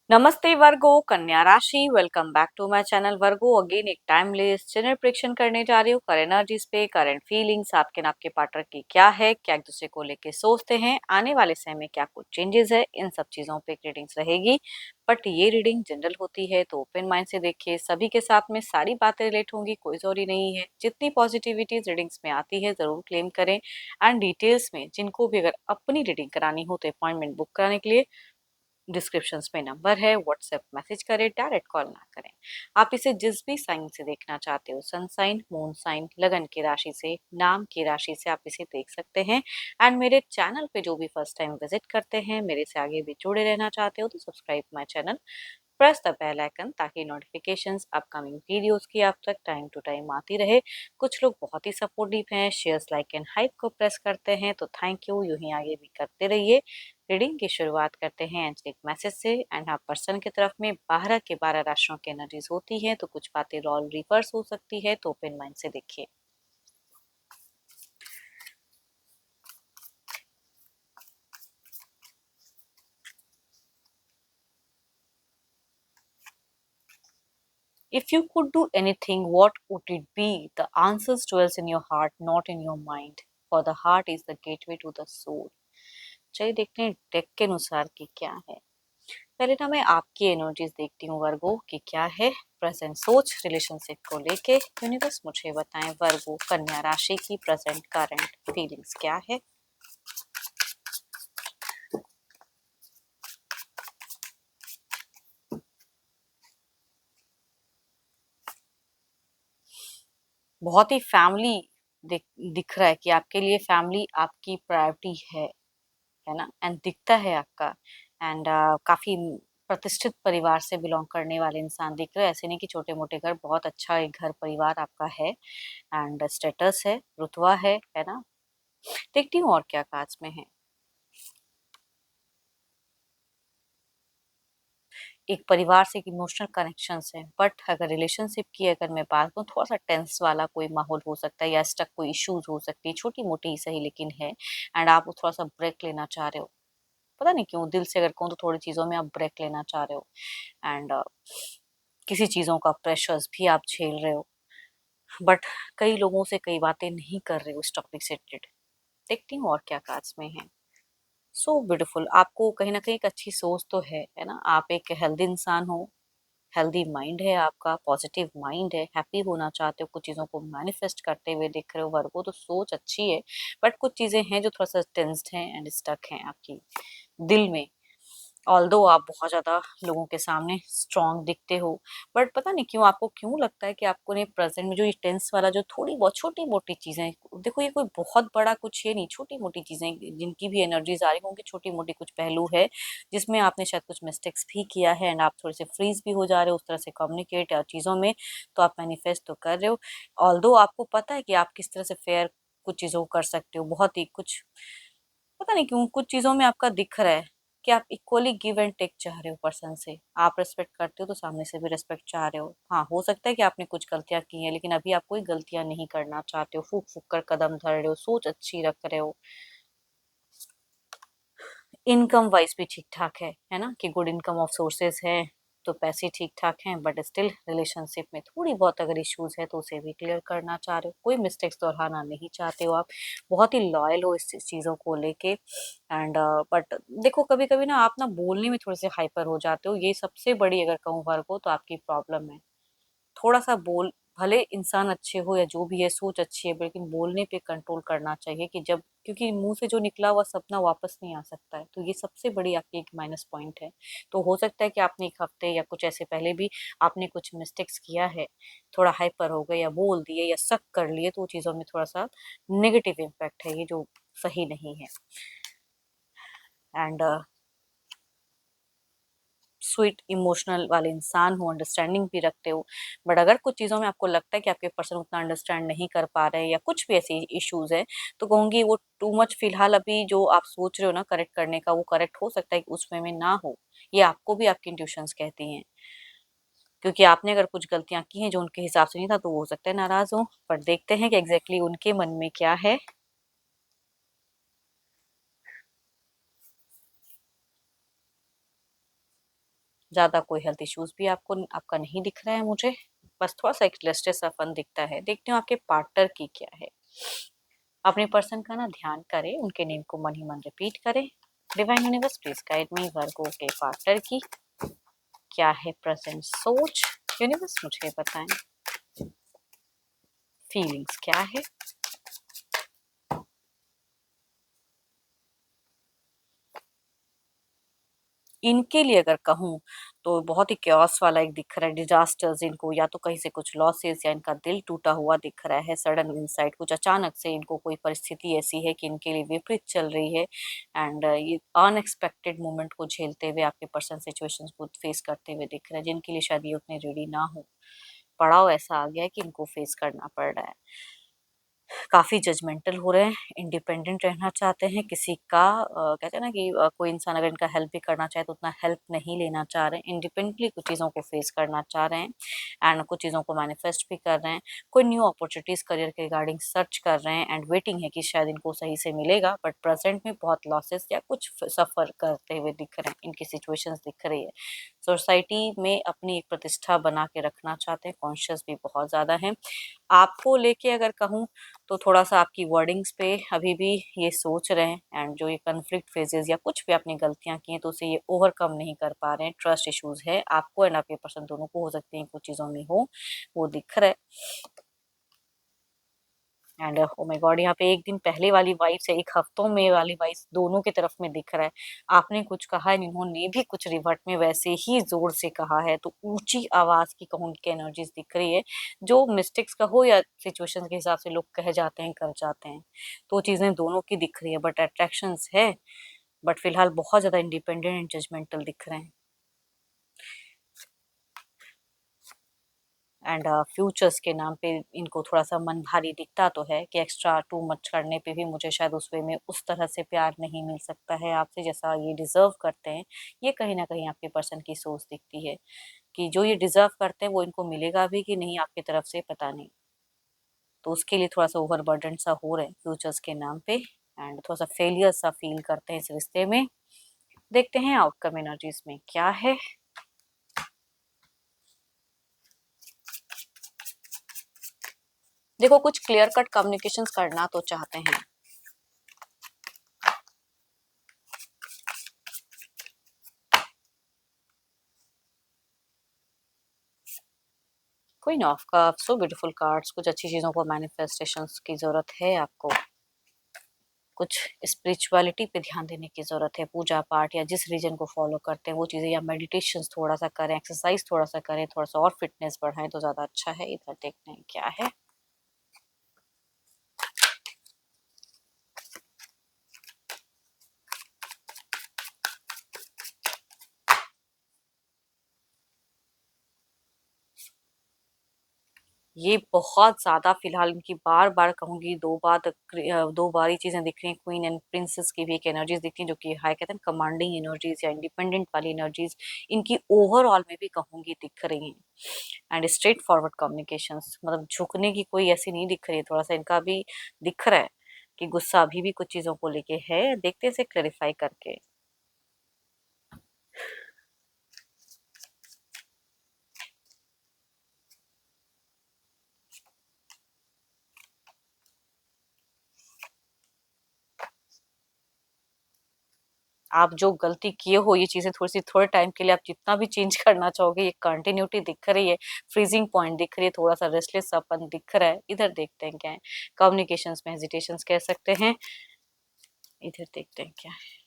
नमस्ते वर्गो, कन्या राशि। Welcome back to my channel Virgo. Again एक टाइमलेस जनरल प्रेडिक्शन करने जा रही हूँ। करंट एनर्जीज पे, करंट फीलिंग्स आपके ना आपके पार्टनर की क्या है, क्या एक दूसरे को लेके सोचते हैं, आने वाले समय में क्या कुछ चेंजेस है, इन सब चीजों पे रीडिंग्स रहेगी। बट ये रीडिंग जनरल होती है तो ओपन माइंड से देखिए। सभी के साथ में सारी बातें रिलेट होंगी, कोई जरूरी नहीं है। जितनी पॉजिटिविटी रीडिंग्स में आती है जरूर क्लेम करें। एंड डिटेल्स में जिनको भी अगर अपनी रीडिंग करानी हो तो अपॉइंटमेंट बुक कराने के लिए डिस्क्रिप्शन में नंबर है, व्हाट्सएप मैसेज करें, डायरेक्ट कॉल ना करें। आप इसे जिस भी साइन से देखना चाहते हो, सन साइन, मून साइन, लगन की राशि से, नाम की राशि से आप इसे देख सकते हैं। एंड मेरे चैनल पे जो भी फर्स्ट टाइम विजिट करते हैं, मेरे से आगे भी जुड़े रहना चाहते हो तो subscribe my channel, press the bell icon ताकि नोटिफिकेशंस अपकमिंग वीडियोस की आप तक टाइम टू टाइम आती रहे। कुछ लोग बहुत ही सपोर्टिव हैं, शेयर्स, लाइक एंड हाइप को प्रेस करते हैं, तो थैंक यू। यूं ही आगे भी करते रहिए। रीडिंग की शुरुआत करते हैं एंजलिक मैसेज से। एंड आप पर्सन की तरफ में 12 के 12 राशियों की एनर्जीज होती है, तो कुछ बातें रॉल रिवर्स हो सकती है, तो ओपन माइंड से देखिए। If you could do anything, what would it be? The answers dwells in your heart, not in your mind. For the heart is the gateway to the soul. चलिए देखते हैं deck के अनुसार कि क्या है। पहले ना मैं आपकी एनर्जीज देखती हूँ वर्गो कि क्या है प्रेजेंट सोच रिलेशनशिप को लेके। यूनिवर्स मुझे बताएं वर्गो, कन्या राशि की प्रेजेंट करंट फीलिंग्स क्या है। बहुत ही फैमिली दिख दिख रहा है कि आपके लिए फैमिली आपकी प्रायोरिटी है ना। एंड दिखता है आपका। एंड काफी प्रतिष्ठित परिवार से बिलोंग करने वाले इंसान दिख रहे हैं। ऐसे नहीं कि छोटे मोटे घर, बहुत अच्छा एक घर परिवार आपका है। एंड स्टेटस है, रुतबा है ना। देखती हूँ और क्या काज में है। एक परिवार से एक इमोशनल कनेक्शंस है, बट अगर रिलेशनशिप की अगर मैं बात करूँ, थोड़ा सा टेंस वाला कोई माहौल हो सकता है या स्टक कोई इश्यूज हो सकती है, छोटी मोटी ही सही लेकिन है। एंड आप थोड़ा सा ब्रेक लेना चाह रहे हो। पता नहीं क्यों दिल से अगर कहूँ तो थोड़ी चीजों में आप ब्रेक लेना चाह रहे हो। एंड किसी चीजों का प्रेशर्स भी आप झेल रहे हो। बट कई लोगों से कई बातें नहीं कर रहे हो इस टॉपिक से रिलेटेड। देखती हूँ और क्या काज में है। So beautiful. आपको कहीं ना कहीं एक अच्छी सोच तो है ना। आप एक हेल्दी इंसान हो, हेल्दी माइंड है आपका, पॉजिटिव माइंड है, हैप्पी होना चाहते हो, कुछ चीज़ों को मैनिफेस्ट करते हुए दिख रहे हो वर्गो, तो सोच अच्छी है। बट कुछ चीज़ें हैं जो थोड़ा सा टेंस्ड हैं एंड स्टक हैं आपकी दिल में। ऑल्दो आप बहुत ज़्यादा लोगों के सामने स्ट्रांग दिखते हो, बट पता नहीं क्यों आपको क्यों लगता है कि आपको नहीं प्रेजेंट में जो ये टेंस वाला जो थोड़ी बहुत छोटी मोटी चीज़ें, देखो ये कोई बहुत बड़ा कुछ ये नहीं, छोटी मोटी चीज़ें जिनकी भी एनर्जीज आ रही होंगी, छोटी मोटी कुछ पहलू है जिसमें आपने शायद कुछ मिस्टेक्स भी किया है। एंड आप थोड़े से फ्रीज भी हो जा रहे हो उस तरह से कम्युनिकेट या चीज़ों में। तो आप मैनिफेस्ट तो कर रहे हो। ऑल्दो आपको पता है कि आप किस तरह से फेयर कुछ चीज़ों को कर सकते हो। बहुत ही कुछ पता नहीं क्यों कुछ चीजों में आपका दिख रहा है कि आप इक्वली गिव एंड टेक चाह रहे हो पर्सन से। आप रेस्पेक्ट करते हो तो सामने से भी रेस्पेक्ट चाह रहे हो। हाँ, हो सकता है कि आपने कुछ गलतियां की हैं, लेकिन अभी आप कोई गलतियां नहीं करना चाहते हो। फूक फूक कर कदम धर रहे हो, सोच अच्छी रख रहे हो। इनकम वाइज भी ठीक ठाक है ना, कि गुड इनकम ऑफ सोर्सेज है, तो पैसे ठीक ठाक हैं। बट स्टिल रिलेशनशिप में थोड़ी बहुत अगर इश्यूज है तो उसे भी क्लियर करना चाह रहे हो। कोई मिस्टेक्स दोहराना नहीं चाहते हो आप। बहुत ही लॉयल हो इस चीज़ों को लेके। एंड बट देखो कभी कभी ना आप ना बोलने में थोड़े से हाइपर हो जाते हो। ये सबसे बड़ी अगर कहूँ वर्ग हो तो आपकी प्रॉब्लम है। थोड़ा सा बोल, भले इंसान अच्छे हो या जो भी है, सोच अच्छी है, लेकिन बोलने पे कंट्रोल करना चाहिए। कि जब क्योंकि मुंह से जो निकला हुआ सपना वापस नहीं आ सकता है, तो ये सबसे बड़ी आपकी एक माइनस पॉइंट है। तो हो सकता है कि आपने एक हफ्ते या कुछ ऐसे पहले भी आपने कुछ मिस्टेक्स किया है, थोड़ा हाइपर हो गए या बोल दिए या शक कर लिए, तो वो चीज़ों में थोड़ा सा नेगेटिव इम्पैक्ट है ये, जो सही नहीं है। एंड स्वीट इमोशनल वाले इंसान हो, अंडरस्टैंडिंग भी रखते हो। बट अगर कुछ चीज़ों में आपको लगता है कि आपके पर्सन उतना अंडरस्टैंड नहीं कर पा रहे हैं या कुछ भी ऐसे इश्यूज है, तो कहूँगी वो टू मच फिलहाल अभी जो आप सोच रहे हो ना करेक्ट करने का, वो करेक्ट हो सकता है कि उसमें में ना हो। ये आपको भी आपकी इंट्यूशंस कहती हैं। क्योंकि आपने अगर कुछ गलतियां की हैं जो उनके हिसाब से नहीं था, तो वो हो सकता है नाराज हो। पर देखते हैं कि एग्जैक्टली उनके मन में क्या है। ज़्यादा कोई हेल्थ इश्यूज भी आपका नहीं दिख रहा है मुझे, बस थोड़ा सा एक रेस्टलेस अपन दिखता है। देखती हूँ आपके पार्टनर की क्या है। अपने पर्सन का ना ध्यान करें, उनके नेम को मन ही मन रिपीट करें। Divine universe please guide me, Virgo के पार्टनर की क्या है प्रेजेंट सोच। यूनिवर्स मुझे बताएं फीलिंग्स क्या है। इनके लिए अगर कहूँ तो बहुत ही क्योस वाला एक दिख रहा है, डिजास्टर्स इनको, या तो कहीं से कुछ लॉसेस या इनका दिल टूटा हुआ दिख रहा है, सडन इंसाइट कुछ अचानक से इनको कोई परिस्थिति ऐसी है कि इनके लिए विपरीत चल रही है। एंड ये अनएक्सपेक्टेड मोमेंट को झेलते हुए आपके पर्सन सिचुएशंस को फेस करते हुए दिख रहा है, जिनके लिए शायद ये उतने रेडी ना हो। पड़ाव ऐसा आ गया है कि इनको फेस करना पड़ रहा है। काफ़ी जजमेंटल हो रहे हैं, इंडिपेंडेंट रहना चाहते हैं, किसी का कहते हैं ना कि कोई इंसान अगर इनका हेल्प भी करना चाहे तो उतना हेल्प नहीं लेना चाह रहे हैं, इंडिपेंडेंटली कुछ चीज़ों को फेस करना चाह रहे हैं एंड कुछ चीज़ों को मैनिफेस्ट भी कर रहे हैं। कोई न्यू अपॉर्चुनिटीज़ करियर के रिगार्डिंग सर्च कर रहे हैं एंड वेटिंग है कि शायद इनको सही से मिलेगा, बट प्रेजेंट में बहुत लॉसेस या कुछ सफ़र करते हुए दिख रहे हैं, इनकी सिचुएशंस दिख रही है। सोसाइटी में अपनी एक प्रतिष्ठा बना के रखना चाहते हैं, कॉन्शियस भी बहुत ज़्यादा हैं। आपको लेके अगर कहूँ तो थोड़ा-सा आपकी वर्डिंग्स पे अभी भी ये सोच रहे हैं एंड जो ये कॉन्फ्लिक्ट फेजेज़ या कुछ भी आपने गलतियाँ की हैं तो उसे ये ओवरकम नहीं कर पा रहे हैं। ट्रस्ट इश्यूज़ है, आपको एंड आपके पर्सन दोनों को हो सकती हैं कुछ चीज़ों में हो, वो दिख रहा है। And oh my God! यहाँ पे 1 दिन पहले वाली वाइब से 1 हफ्तों में वाली वाइब्स दोनों की तरफ में दिख रहा है। आपने कुछ कहा है, इन्होंने भी कुछ रिवर्ट में वैसे ही ज़ोर से कहा है, तो ऊँची आवाज़ की कहूँगी कि एनर्जीज़ दिख रही है, जो मिस्टेक्स कहो या सिचुएशंस के हिसाब से लोग कह जाते हैं, कर जाते हैं। तो चीज़ें दोनों की दिख रही है, बट अट्रैक्शंस है, बट फिलहाल बहुत ज़्यादा इंडिपेंडेंट एंड जजमेंटल दिख रहे हैं। एंड फ्यूचर्स के नाम पे इनको थोड़ा-सा मन भारी दिखता तो है कि एक्स्ट्रा टू मच करने पे भी मुझे शायद उस वे में उस तरह से प्यार नहीं मिल सकता है आपसे जैसा ये डिज़र्व करते हैं। ये कहीं न कहीं आपके पर्सन की सोच दिखती है कि जो ये डिज़र्व करते हैं वो इनको मिलेगा भी कि नहीं आपकी तरफ से पता नहीं। तो उसके लिए थोड़ा-सा ओवरबर्डन सा हो रहे हैं फ्यूचर्स के नाम पे एंड थोड़ा-सा फेलियर सा फ़ील करते हैं इस रिश्ते में। देखते हैं आउटकम एनर्जीज़ में क्या है। देखो कुछ क्लियर कट कम्युनिकेशंस करना तो चाहते हैं। Queen of cups, so beautiful cards. कुछ अच्छी चीज़ों को मैनिफेस्टेशंस की ज़रूरत है आपको। कुछ स्पिरिचुअलिटी पे ध्यान देने की ज़रूरत है, पूजा-पाठ या जिस रीजन को फ़ॉलो करते हैं वो चीज़ें, या मेडिटेशंस थोड़ा-सा करें, एक्सरसाइज़ थोड़ा-सा करें, थोड़ा-सा और फिटनेस बढ़ाएँ तो ज़्यादा अच्छा है। इधर देखते हैं क्या है। ये बहुत ज़्यादा फ़िलहाल इनकी बार-बार कहूँगी 2 बार ये चीज़ें दिख रही हैं। क्वीन एंड प्रिंसेस की भी एक एनर्जीज़ दिख रही हैं जो कि हाई कहते हैं कमांडिंग एनर्जीज़ या इंडिपेंडेंट वाली एनर्जीज़ इनकी ओवरऑल में भी कहूँगी दिख रही हैं। एंड स्ट्रेट फॉरवर्ड कम्युनिकेशंस, मतलब झुकने की कोई ऐसी नहीं दिख रही है, थोड़ा-सा इनका भी दिख रहा है कि गुस्सा अभी भी कुछ चीज़ों को लेके है। देखते हैं इसे क्लैरिफाई करके। आप जो गलती किए हो ये चीज़ें थोड़ी-सी थोड़े टाइम के लिए आप जितना भी चेंज करना चाहोगे, ये कंटिन्यूटी दिख रही है, फ्रीज़िंग पॉइंट दिख रही है, थोड़ा-सा रेस्टलेसपन दिख रहा है। इधर देखते हैं क्या है। कम्युनिकेशंस में हेजिटेशंस कह सकते हैं। इधर देखते हैं क्या है।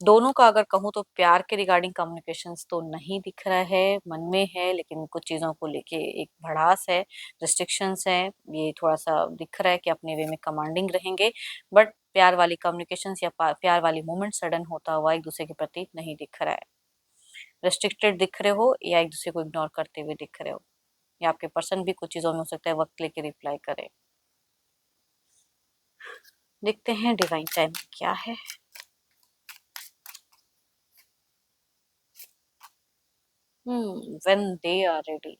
दोनों का अगर कहूँ तो प्यार के रिगार्डिंग कम्युनिकेशंस तो नहीं दिख रहा है, मन में है लेकिन कुछ चीज़ों को लेके एक भड़ास है, रिस्ट्रिक्शंस हैं, ये थोड़ा-सा दिख रहा है कि अपने वे में कमांडिंग रहेंगे, बट प्यार वाली कम्युनिकेशंस या प्यार वाली मूवमेंट सडन होता हुआ एक-दूसरे के प्रति नहीं दिख रहा है। रिस्ट्रिक्टेड दिख रहे हो या एक-दूसरे को इग्नोर करते हुए दिख रहे हो, या आपके पर्सन भी कुछ चीज़ों में हो सकता है वक़्त लेके रिप्लाई करे। देखते हैं डिवाइन टाइम क्या है? When they are ready.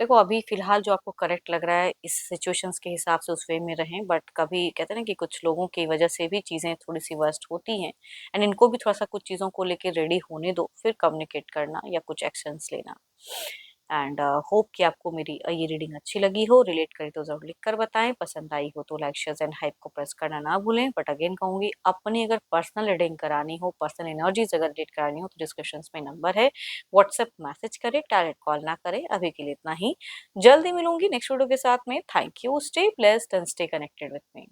देखो अभी फ़िलहाल जो आपको करेक्ट लग रहा है इस सिचुएशंस के हिसाब से उस वे में रहें, बट कभी कहते हैं ना कि कुछ लोगों की वजह से भी चीज़ें थोड़ी-सी वर्स्ट होती हैं एंड इनको भी थोड़ा-सा कुछ चीज़ों को लेके रेडी होने दो, फिर कम्युनिकेट करना या कुछ एक्शंस लेना। एंड होप कि आपको मेरी ये रीडिंग अच्छी लगी हो, रिलेट करी तो ज़रूर लिख कर बताएँ, पसंद आई हो तो लाइक, शेयर एंड हाइप को प्रेस करना ना भूलें। बट अगेन कहूँगी अपनी अगर पर्सनल रीडिंग करानी हो, पर्सनल एनर्जीज़ अगर रीड करानी हो तो डिस्क्रिप्शंस में नंबर है, व्हाट्सएप मैसेज करें, डायरेक्ट कॉल ना करें। अभी के लिए इतना ही, जल्दी मिलूँगी नेक्स्ट वीडियो के साथ में। Thank you, stay blessed and stay connected with me.